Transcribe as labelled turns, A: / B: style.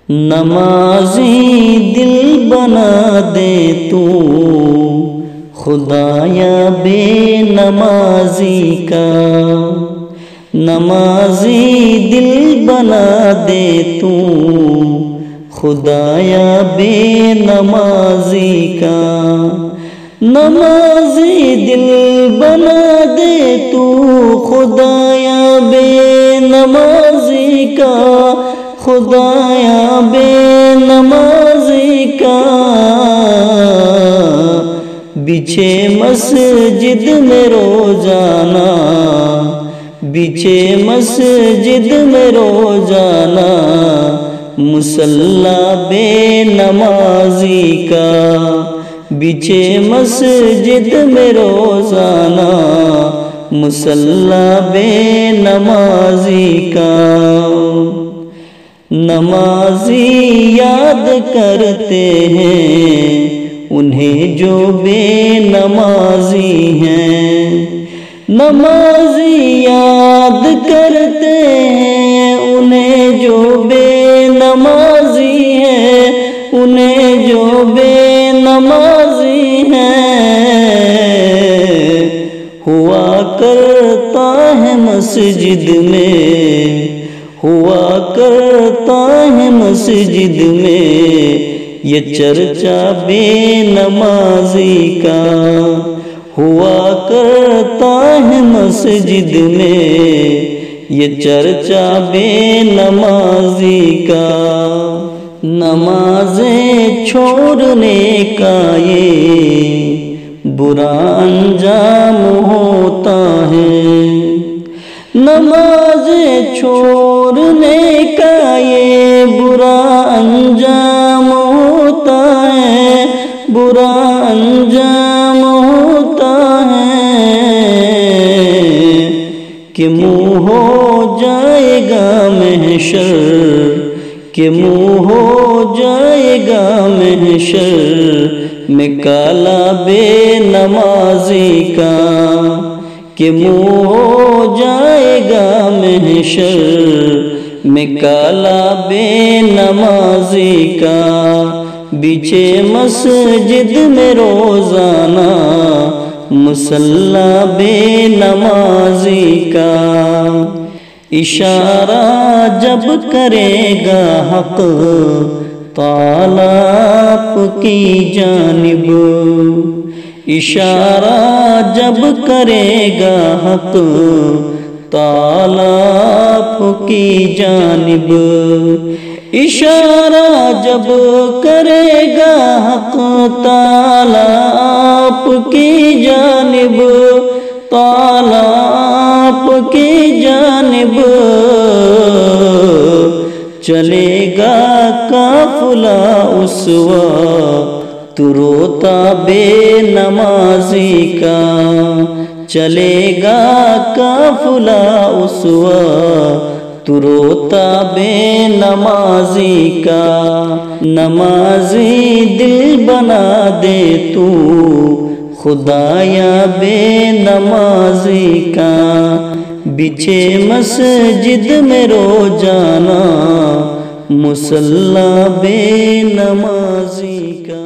A: نمازی دل بنا دے تو خدایا بے نمازی کا، نمازی دل بنا دے تو خدایا بے نمازی کا، نمازی دل بنا دے تو خدایا بے نمازی کا، خدایا بے نمازی کا، بچھے مسجد میں روزانہ، بچھے مسجد میں روزانہ، مصلی بے نمازی کا، بچھے مسجد میں روزانہ، مصلی بے نمازی کا، نمازی یاد کرتے ہیں انہیں جو بے نمازی ہیں، نمازی یاد کرتے ہیں انہیں جو بے نمازی ہیں، انہیں جو بے نمازی ہیں، ہوا کرتا ہے مسجد میں، ہوا کرتا ہے مسجد میں یہ چرچا بے نمازی کا، ہوا کرتا ہے مسجد میں یہ چرچا بے نمازی کا، نمازیں چھوڑنے کا یہ برا انجام ہوتا ہے، نمازیں چھوڑنے کا یہ برا انجام ہوتا ہے، برا انجام ہوتا ہے، کہ منہ ہو جائے گا محشر، کہ منہ ہو جائے گا محشر میں کالا بے نمازی کا، کہ منہ ہو جائے گا محشر میں کالا بے نمازی کا، بچھے مسجد میں روزانہ مصلی بے نمازی کا، اشارہ جب کرے گا حق تعالی آپ کی جانب، اشارہ جب کرے گا حق تعالی آپ کی جانب، اشارہ جب کرے گا حق تعالی آپ کی جانب، تعالی آپ کی جانب، چلے گا قافلہ اس وقت روتا بے نمازی کا، چلے گا قافلہ اس وقت روتا بے نمازی کا، نمازی دل بنا دے تو خدایا بے نمازی کا، بچھے مسجد میں روزانہ مصلی بے نمازی کا۔